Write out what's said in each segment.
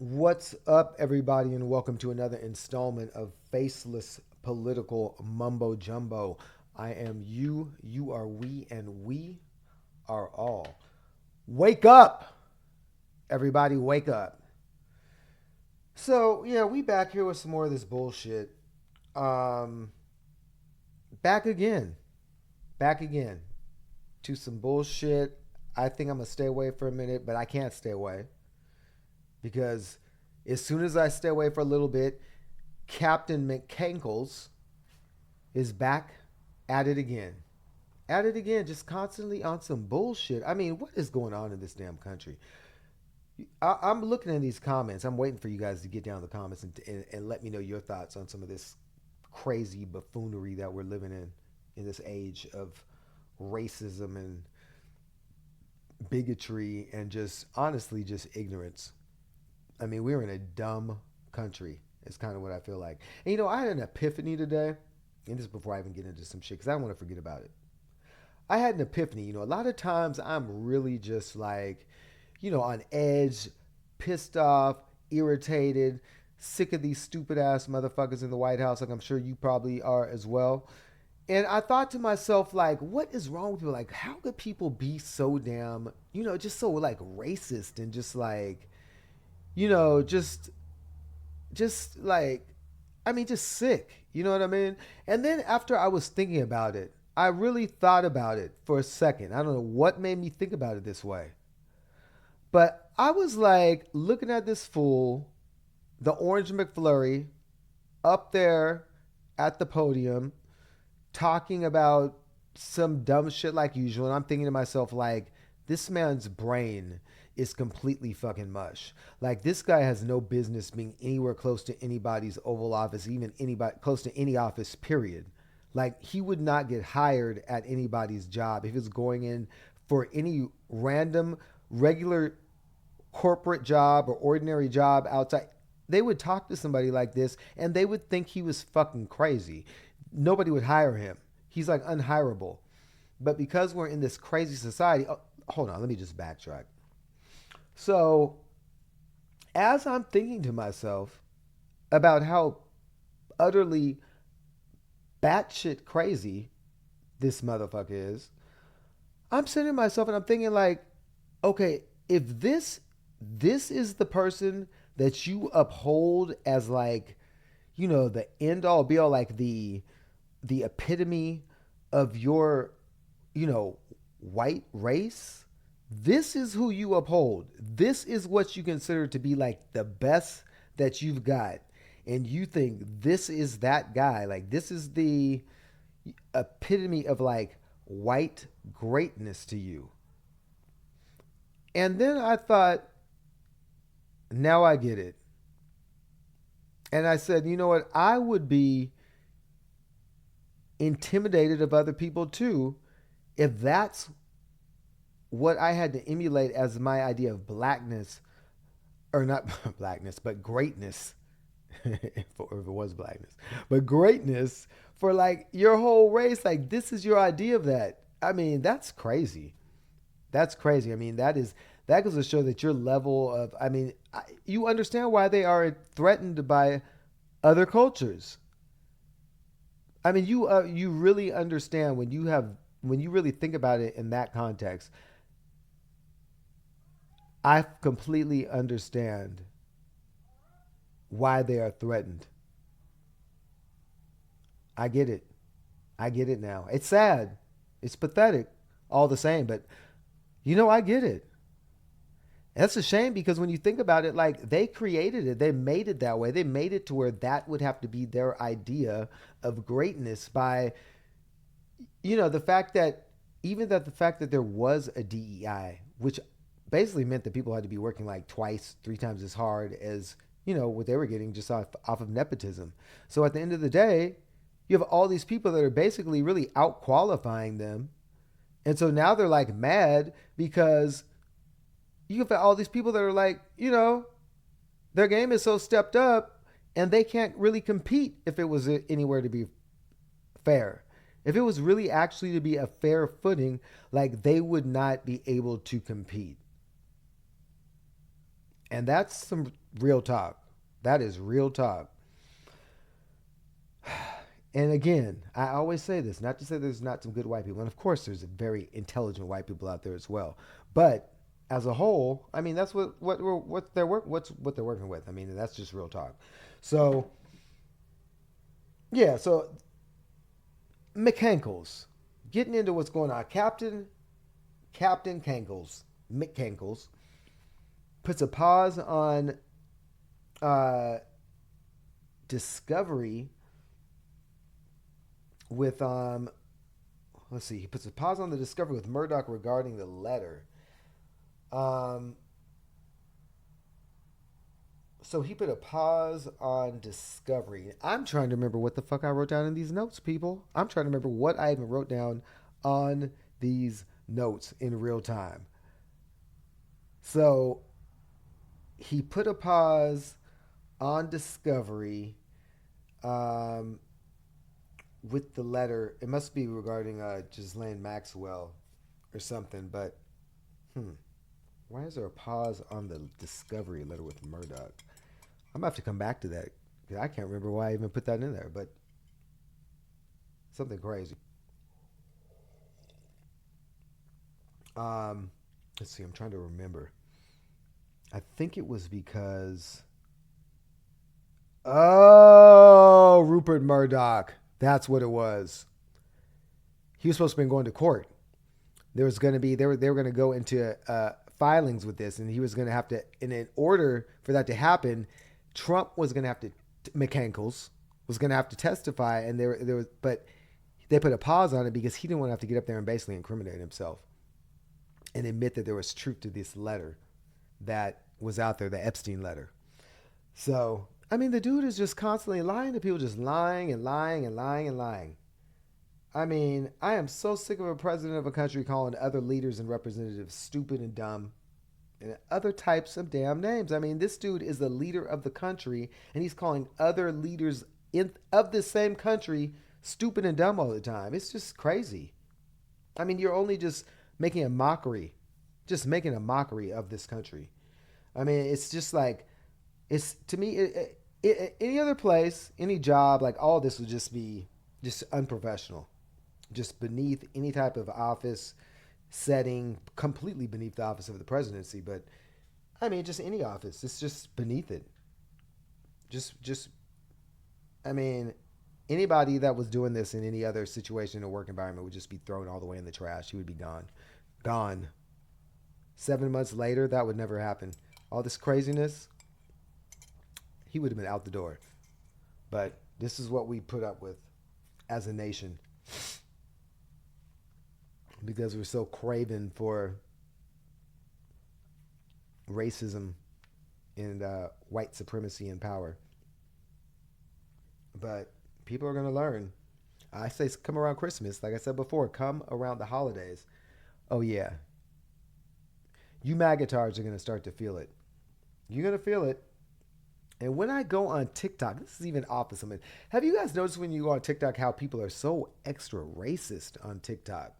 What's up, everybody, and welcome to another installment of Faceless Political Mumbo Jumbo. I am you, you are we, and we are all. Wake up! Everybody, wake up. So, yeah, we back here with some more of this bullshit. Um, back again. Back again to some bullshit. I think I'm going to stay away for a minute, but I can't stay away because as soon as I stay away for a little bit, Captain Cankles is back at it again. At it again, just constantly on some bullshit. I mean, what is going on in this damn country? I'm looking at these comments. I'm waiting for you guys to get down in the comments and let me know your thoughts on some of this crazy buffoonery that we're living in this age of racism and bigotry and just honestly just ignorance. I mean, we're in a dumb country. It's kind of what I feel like. And I had an epiphany today, and this is before I even get into some shit because I don't want to forget about it. I had an epiphany. A lot of times I'm really just like, on edge, pissed off, irritated, sick of these stupid ass motherfuckers in the White House, like I'm sure you probably are as well. And I thought to myself, like, what is wrong with people? Like, how could people be so damn, just so like racist and just like, you know, just like, I mean, just sick. You know what I mean? And then after I was thinking about it, I really thought about it for a second. I don't know what made me think about it this way. But I was like looking at this fool, the Orange McFlurry, up there at the podium, talking about some dumb shit like usual. And I'm thinking to myself, like, this man's brain is completely fucking mush. Like, this guy has no business being anywhere close to anybody's Oval Office, even anybody close to any office, period. Like, he would not get hired at anybody's job if he was going in for any random, regular corporate job or ordinary job outside. They would talk to somebody like this and they would think he was fucking crazy. Nobody would hire him. He's like unhireable. But because we're in this crazy society, hold on, let me just backtrack. So, as I'm thinking to myself about how utterly batshit crazy this motherfucker is, I'm sitting to myself and I'm thinking like, okay, if this is the person that you uphold as like, the end all be all, like the epitome of your, you know, white race, this is who you uphold. This is what you consider to be like the best that you've got. And you think this is that guy. Like, this is the epitome of like white greatness to you. And then I thought, now I get it. And I said, you know what? I would be intimidated of other people too if that's what I had to emulate as my idea of blackness, or not blackness, but greatness, if it was blackness, but greatness for like your whole race. Like, this is your idea of that. I mean, that's crazy. That's crazy. I mean, that goes to show that your level of, I mean, you understand why they are threatened by other cultures. I mean, you really understand when you really think about it in that context. I completely understand why they are threatened. I get it. I get it now. It's sad. It's pathetic all the same, but I get it. That's a shame because when you think about it, like, they created it, they made it that way. They made it to where that would have to be their idea of greatness by, the fact that the fact that there was a DEI, which basically meant that people had to be working like twice, three times as hard as, what they were getting just off of nepotism. So at the end of the day, you have all these people that are basically really out qualifying them. And so now they're like mad because you have all these people that are like, their game is so stepped up and they can't really compete if it was anywhere to be fair. If it was really actually to be a fair footing, like, they would not be able to compete. And that's some real talk. That is real talk. And again, I always say this, not to say there's not some good white people, and of course there's very intelligent white people out there as well. But as a whole, I mean that's what they're working with. I mean that's just real talk. So yeah, so McCankles, getting into what's going on, Captain Cankles, McCankles puts a pause on uh, Discovery with let's see, he puts a pause on the discovery with Murdoch regarding the letter. Um, so he put a pause on Discovery. I'm trying to remember what the fuck I wrote down in these notes, people. I'm trying to remember what I even wrote down on these notes in real time. So he put a pause on Discovery um, with the letter. It must be regarding Ghislaine Maxwell or something, but hmm. Why is there a pause on the Discovery letter with Murdoch? I'm gonna have to come back to that because I can't remember why I even put that in there, but something crazy. Um, let's see. I'm trying to remember. I think it was because Rupert Murdoch. That's what it was. He was supposed to be going to court. There was going to be they were going to go into filings with this, and he was going to have to. And in order for that to happen, Trump was going to have to McCankles was going to have to testify, and there was, but they put a pause on it because he didn't want to have to get up there and basically incriminate himself and admit that there was truth to this letter that was out there, the Epstein letter. So I mean, the dude is just constantly lying to people, just lying and lying and lying and lying. I mean, I am so sick of a president of a country calling other leaders and representatives stupid and dumb and other types of damn names. I mean, this dude is the leader of the country, and he's calling other leaders of this same country stupid and dumb all the time. It's just crazy. I mean, you're only just making a mockery of this country. I mean, it's just like, it's to me, any other place, any job, like all this would just be just unprofessional, just beneath any type of office setting, completely beneath the office of the presidency. But I mean, just any office, it's just beneath it. Just, I mean, anybody that was doing this in any other situation in a work environment would just be thrown all the way in the trash. He would be gone, gone. 7 months later, that would never happen. All this craziness, he would have been out the door. But this is what we put up with as a nation because we're so craven for racism and white supremacy and power. But people are going to learn. I say come around Christmas. Like I said before, come around the holidays. Oh, yeah. You MAGAtards are going to start to feel it. You're going to feel it. And when I go on TikTok, this is even off of something. Have you guys noticed when you go on TikTok how people are so extra racist on TikTok?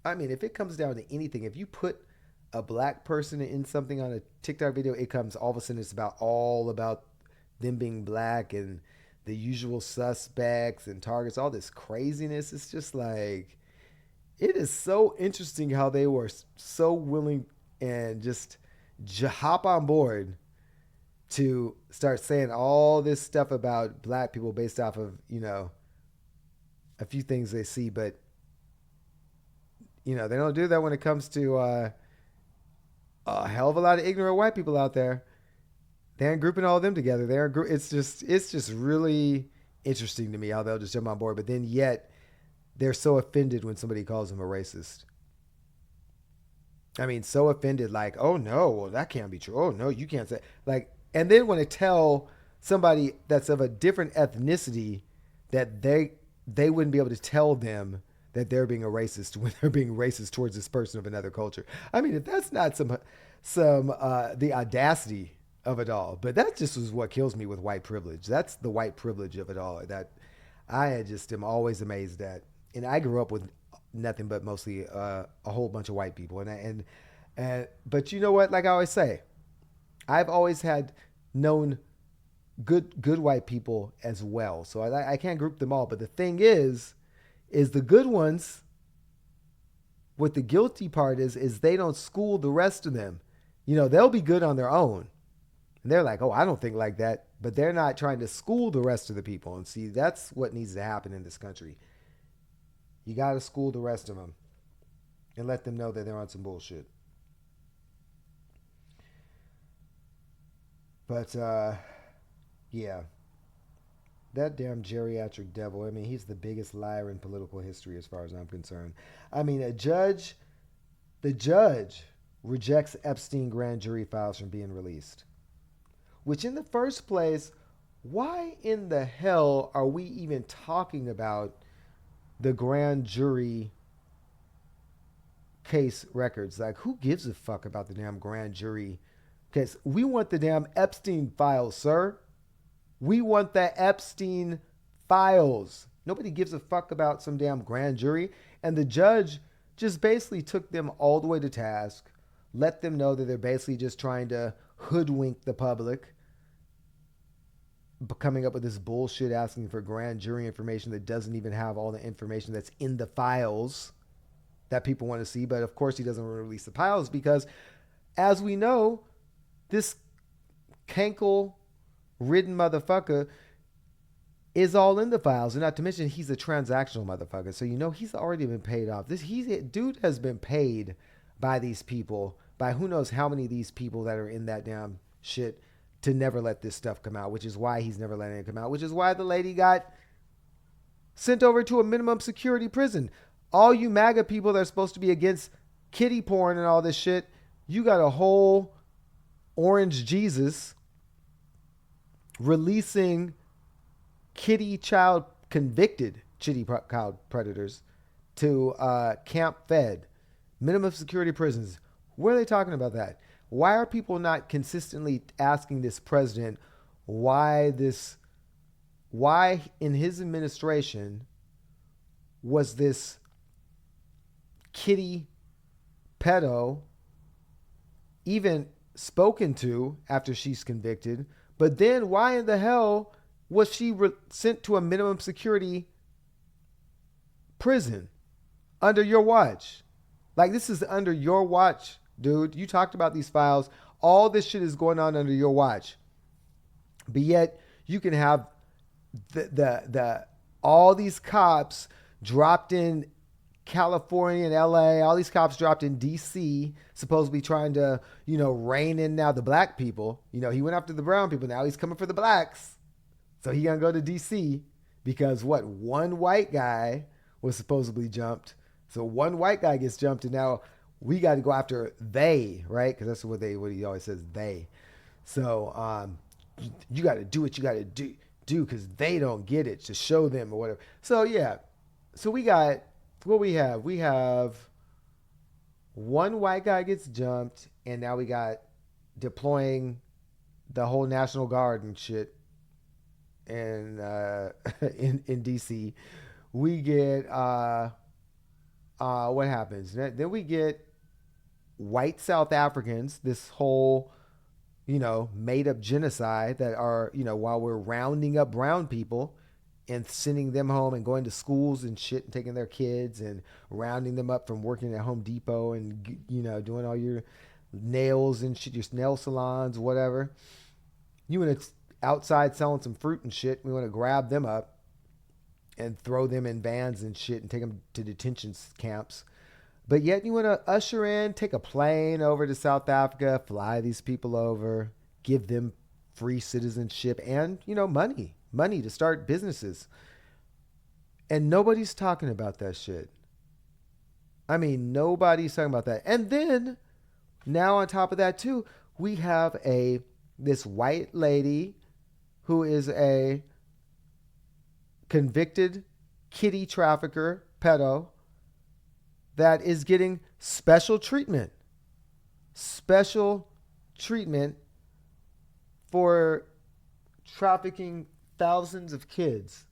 I mean, if it comes down to anything, if you put a black person in something on a TikTok video, it comes all of a sudden it's all about them being black and the usual suspects and targets, all this craziness. It's just like, it is so interesting how they were so willing and just hop on board to start saying all this stuff about black people based off of, a few things they see. But, they don't do that when it comes to a hell of a lot of ignorant white people out there. They aren't grouping all of them together. It's just really interesting to me how they'll just jump on board. But then yet they're so offended when somebody calls them a racist. I mean, so offended, like, oh no, well that can't be true. Oh no, you can't say, like, and then when they tell somebody that's of a different ethnicity that they wouldn't be able to tell them that they're being a racist when they're being racist towards this person of another culture. I mean, if that's not some the audacity of it all, but that just was what kills me with white privilege. That's the white privilege of it all that I just am always amazed at. And I grew up with nothing but mostly a whole bunch of white people, and but you know what? Like I always say, I've always had known good white people as well. So I can't group them all. But the thing is the good ones. What the guilty part is they don't school the rest of them. You know, they'll be good on their own. And they're like, oh, I don't think like that. But they're not trying to school the rest of the people. And see, that's what needs to happen in this country. You got to school the rest of them and let them know that they're on some bullshit. But, yeah, that damn geriatric devil. I mean, he's the biggest liar in political history as far as I'm concerned. I mean, the judge rejects Epstein grand jury files from being released. Which, in the first place, why in the hell are we even talking about the grand jury case records? Like, who gives a fuck about the damn grand jury case? We want the damn Epstein files, sir. We want the Epstein files. Nobody gives a fuck about some damn grand jury. And the judge just basically took them all the way to task, let them know that they're basically just trying to hoodwink the public, coming up with this bullshit asking for grand jury information that doesn't even have all the information that's in the files that people want to see. But of course he doesn't want to release the files because, as we know, this Cankle ridden motherfucker is all in the files. And not to mention he's a transactional motherfucker. So you know he's already been paid off. Dude has been paid by these people, by who knows how many of these people that are in that damn shit, to never let this stuff come out, which is why he's never letting it come out, which is why the lady got sent over to a minimum security prison. All you MAGA people that are supposed to be against kiddie porn and all this shit, you got a whole orange Jesus releasing convicted kitty child predators to camp fed, minimum security prisons. Where are they talking about that? Why are people not consistently asking this president why in his administration was this kitty pedo even spoken to after she's convicted? But then why in the hell was she sent to a minimum security prison under your watch? Like, this is under your watch, dude. You talked about these files. All this shit is going on under your watch. But yet you can have the all these cops dropped in California and LA, all these cops dropped in DC, supposed to be trying to, rein in now the black people. He went after the brown people. Now he's coming for the blacks. So he gonna go to DC because one white guy was supposedly jumped. So one white guy gets jumped, and now we got to go after they, right? Because that's what he always says, they. So you got to do what you got to do because they don't get it, to show them or whatever. So yeah, so we got what we have. We have one white guy gets jumped, and now we got deploying the whole National Guard and shit in DC. We get what happens? Then we get white South Africans, this whole, made up genocide that are, while we're rounding up brown people and sending them home and going to schools and shit and taking their kids and rounding them up from working at Home Depot and, doing all your nails and shit, your nail salons, whatever. You want to outside selling some fruit and shit. We want to grab them up and throw them in vans and shit and take them to detention camps. But yet you want to usher in, take a plane over to South Africa, fly these people over, give them free citizenship and, money to start businesses. And nobody's talking about that shit. I mean, nobody's talking about that. And then now on top of that too, we have this white lady who is a convicted kitty trafficker, pedo, that is getting special treatment for trafficking thousands of kids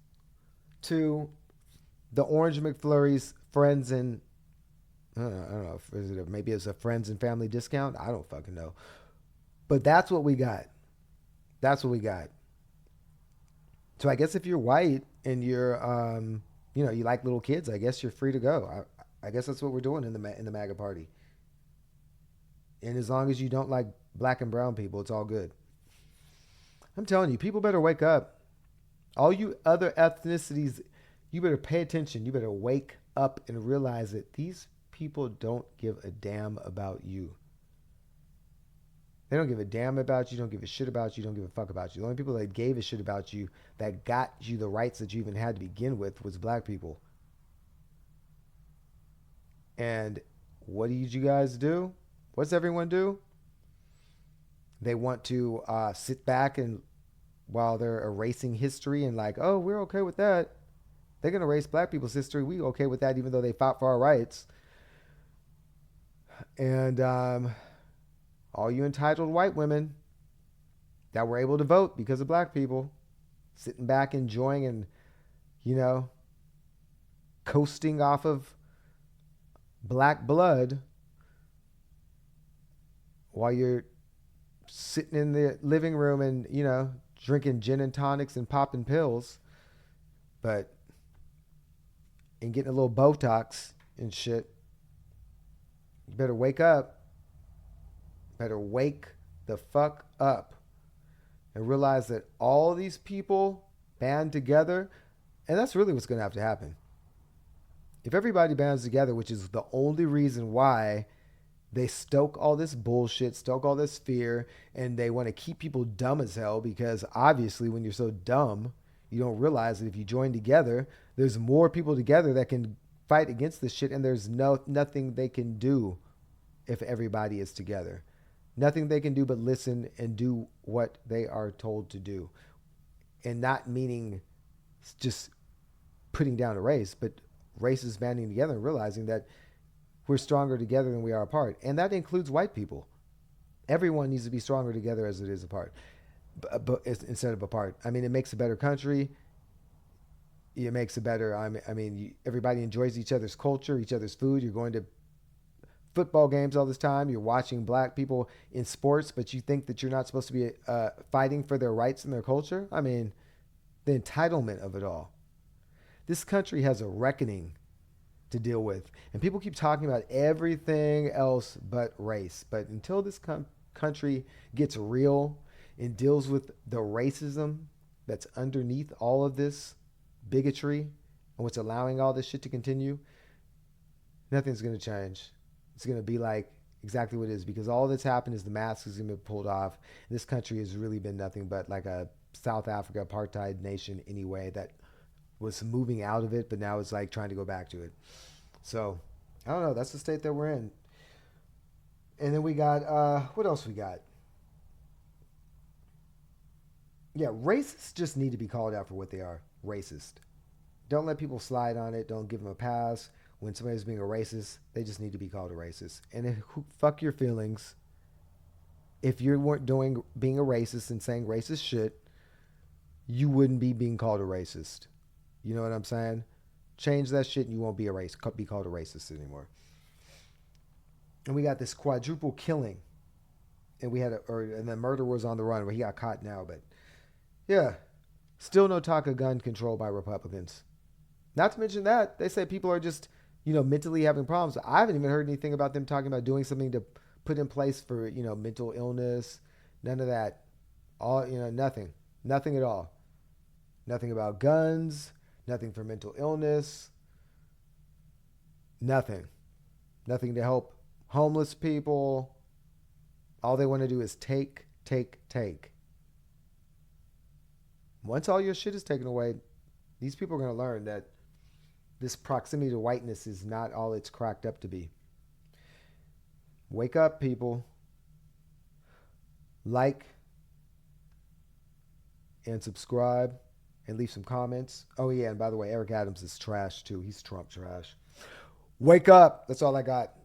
to the Orange McFlurry's friends and I don't know, maybe it's a friends and family discount. I don't fucking know. But that's what we got. That's what we got. So I guess if you're white and you're, you like little kids, I guess you're free to go. I guess that's what we're doing in the MAGA party. And as long as you don't like black and brown people, it's all good. I'm telling you, people better wake up. All you other ethnicities, you better pay attention. You better wake up and realize that these people don't give a damn about you. They don't give a damn about you, don't give a shit about you, don't give a fuck about you. The only people that gave a shit about you, that got you the rights that you even had to begin with, was black people. And what did you guys do? What's everyone do? They want to sit back and while they're erasing history and like, oh, we're okay with that. They're going to erase black people's history. We okay with that even though they fought for our rights. And all you entitled white women that were able to vote because of black people, sitting back enjoying and, coasting off of black blood while you're sitting in the living room and, drinking gin and tonics and popping pills, and getting a little Botox and shit. You better wake up. Better wake the fuck up and realize that all these people band together, and that's really what's going to have to happen. If everybody bands together, which is the only reason why they stoke all this bullshit, stoke all this fear, and they want to keep people dumb as hell because obviously when you're so dumb, you don't realize that if you join together, there's more people together that can fight against this shit, and there's nothing they can do if everybody is together. Nothing they can do but listen and do what they are told to do. And not meaning just putting down a race, but races banding together and realizing that we're stronger together than we are apart. And that includes white people. Everyone needs to be stronger together as it is apart, but instead of apart. I mean, it makes a better country. It makes a better, everybody enjoys each other's culture, each other's food. You're going to football games all this time. You're watching black people in sports, but you think that you're not supposed to be fighting for their rights and their culture. I mean, the entitlement of it all. This country has a reckoning to deal with. And people keep talking about everything else but race. But until this country gets real and deals with the racism that's underneath all of this bigotry and what's allowing all this shit to continue, nothing's going to change. It's going to be like exactly what it is, because all that's happened is the mask is going to be pulled off. This country has really been nothing but like a South Africa apartheid nation anyway that was moving out of it, but now it's like trying to go back to it. So, I don't know. That's the state that we're in. And then we got, what else we got? Yeah, racists just need to be called out for what they are. Racist. Don't let people slide on it. Don't give them a pass. When somebody's being a racist, they just need to be called a racist. And fuck your feelings. If you weren't being a racist and saying racist shit, you wouldn't be being called a racist. You know what I'm saying? Change that shit and you won't be called a racist anymore. And we got this quadruple killing. And and the murder was on the run, where he got caught now. But yeah, still no talk of gun control by Republicans. Not to mention that they say people are just, mentally having problems. I haven't even heard anything about them talking about doing something to put in place for, mental illness. None of that. Nothing at all. Nothing about guns. Nothing for mental illness. Nothing. Nothing to help homeless people. All they want to do is take. Once all your shit is taken away, these people are going to learn that this proximity to whiteness is not all it's cracked up to be. Wake up, people. Like and subscribe and leave some comments. Oh, yeah, and by the way, Eric Adams is trash, too. He's Trump trash. Wake up. That's all I got.